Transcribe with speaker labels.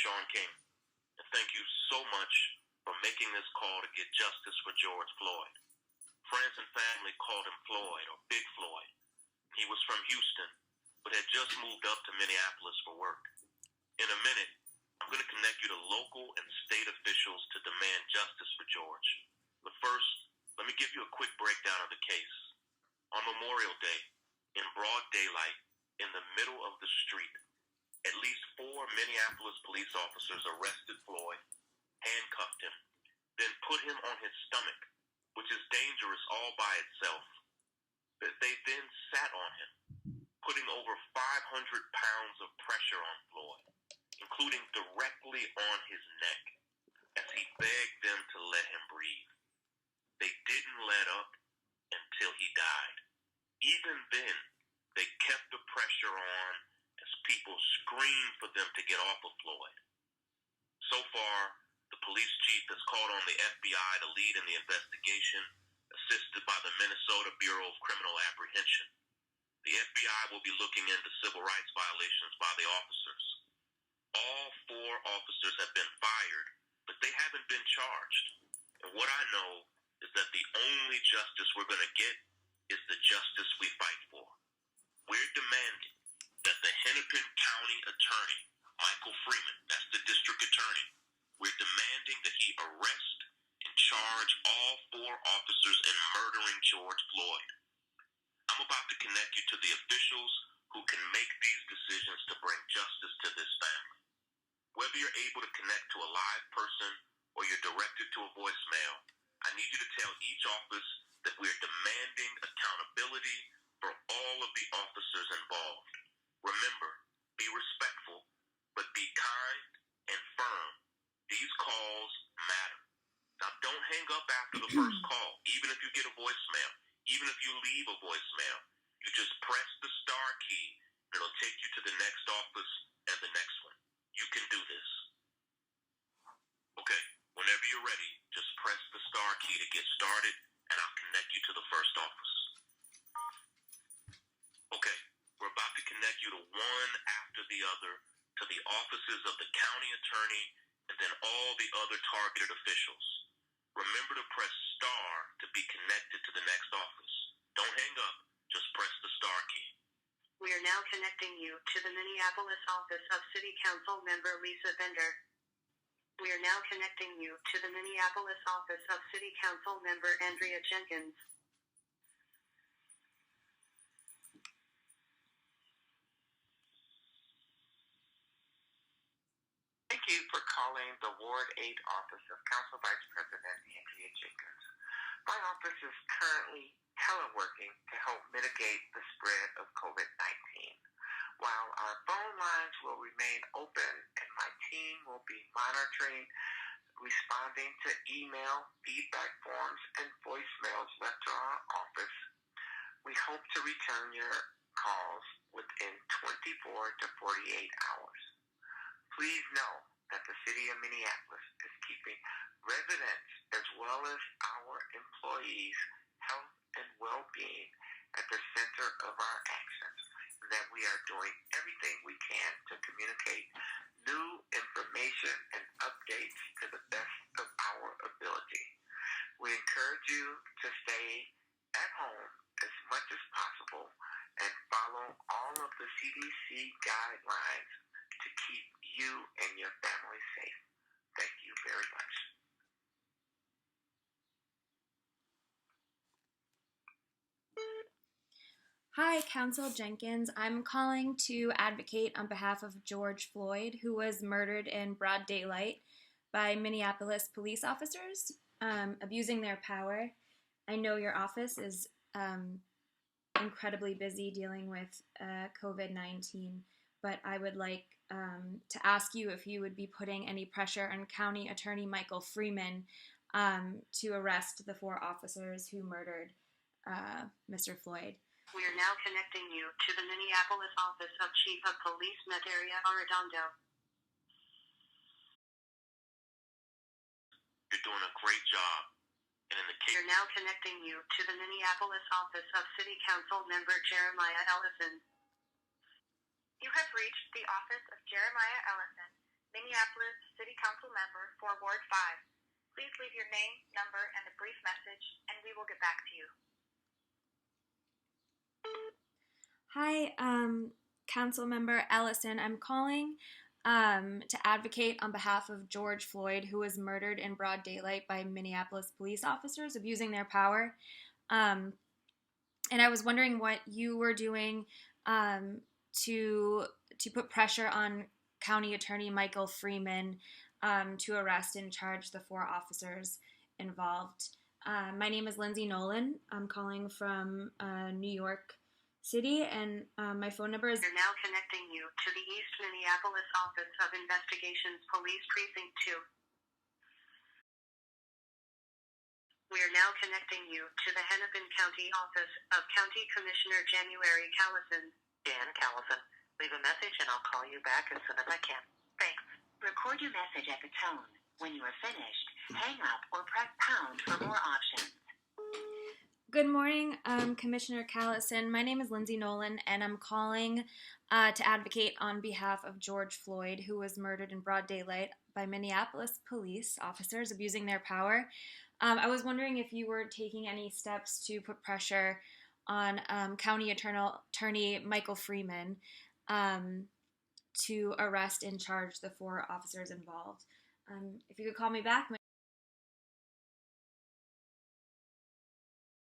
Speaker 1: Sean King, and thank you so much for making this call to get justice for George Floyd. Friends and family called him Floyd or Big Floyd. He was from Houston, but had just moved up to Minneapolis for work. In a minute, I'm going to connect you to local and state officials to demand justice for George. But first, let me give you a quick breakdown of the case. On Memorial Day, in broad daylight, in the middle of the street, at least 4 Minneapolis police officers arrested Floyd, handcuffed him, then put him on his stomach, which is dangerous all by itself. They then sat on him, putting over 500 pounds of pressure on Floyd, including directly on his neck, as he begged them to let him breathe. They didn't let up until he died. Even then, they kept the pressure on as people screamed for them to get off of Floyd. So far, the police chief has called on the FBI to lead in the investigation, assisted by the Minnesota Bureau of Criminal Apprehension. The FBI will be looking into civil rights violations by the officers. All 4 officers have been fired, but they haven't been charged. And what I know is that the only justice we're going to get is the justice we fight for. We're demanding that the Hennepin County Attorney, Michael Freeman, that's the district attorney, we're demanding that he arrest and charge all 4 officers in murdering George Floyd. I'm about to connect you to the officials who can make these decisions to bring justice to this family. Whether you're able to connect to a live person or you're directed to a voicemail, I need you to tell each office that we're demanding accountability for all of the officers involved. Remember, be respectful, but be kind and firm. These calls matter. Now, don't hang up after the first call, even if you get a voicemail, even if you leave a voicemail. You just press the star key, and it'll take you to the next office and the next one. You can do this. Okay, whenever you're ready, just press the star key to get started, and I'll connect you to the first office. Okay, we're about to connect you to one after the other, to the offices of the county attorney, and then all the other targeted officials. Remember to press star to be connected to the next office. Don't hang up, just press the star key.
Speaker 2: We are now connecting you to the Minneapolis office of City Council member Lisa Bender. We are now connecting you to the Minneapolis office of City Council member Andrea Jenkins.
Speaker 3: Thank you for calling the Ward 8 office of Council Vice President Andrea Jenkins. My office is currently teleworking to help mitigate the spread of COVID-19. While our phone lines will remain open and my team will be monitoring, responding to email, feedback forms, and voicemails left to our office, we hope to return your calls within 24 to 48 hours. Please know that the City of Minneapolis is keeping residents as well as our employees' health and well-being at the center of our actions, and that we are doing everything we can to communicate new information and updates to the best of our ability. We encourage you to stay at home as much as possible and follow all of the CDC guidelines to keep you and your family safe. Thank you very much.
Speaker 4: Hi, Council Jenkins. I'm calling to advocate on behalf of George Floyd, who was murdered in broad daylight by Minneapolis police officers, abusing their power. I know your office is incredibly busy dealing with COVID-19, but I would like to ask you if you would be putting any pressure on County Attorney Michael Freeman to arrest the 4 officers who murdered Mr. Floyd.
Speaker 2: We are now connecting you to the Minneapolis office of Chief of Police Materia Arredondo.
Speaker 1: You're doing a great job. And in the case...
Speaker 2: We are now connecting you to the Minneapolis office of City Council member Jeremiah Ellison.
Speaker 5: You have reached the office of Jeremiah Ellison.
Speaker 2: Minneapolis City Council member for Ward 5. Please leave your name, number, and a brief message, and we will get back to you.
Speaker 4: Hi, Council Member Ellison. I'm calling to advocate on behalf of George Floyd, who was murdered in broad daylight by Minneapolis police officers abusing their power. And I was wondering what you were doing to put pressure on County Attorney Michael Freeman to arrest and charge the 4 officers involved. My name is Lindsay Nolan. I'm calling from New York City, and my phone number is...
Speaker 2: We're now connecting you to the East Minneapolis Office of Investigations Police Precinct 2. We are now connecting you to the Hennepin County Office of County Commissioner January Callison.
Speaker 3: Jan Callison, leave a message and I'll call you back as soon as I can.
Speaker 2: Thanks.
Speaker 5: Record your message at the tone. When you are finished, hang up or press pound for more options.
Speaker 4: Good morning, Commissioner Callison. My name is Lindsay Nolan, and I'm calling to advocate on behalf of George Floyd, who was murdered in broad daylight by Minneapolis police officers abusing their power. I was wondering if you were taking any steps to put pressure on County Attorney Michael Freeman to arrest and charge the 4 officers involved. If you could call me back.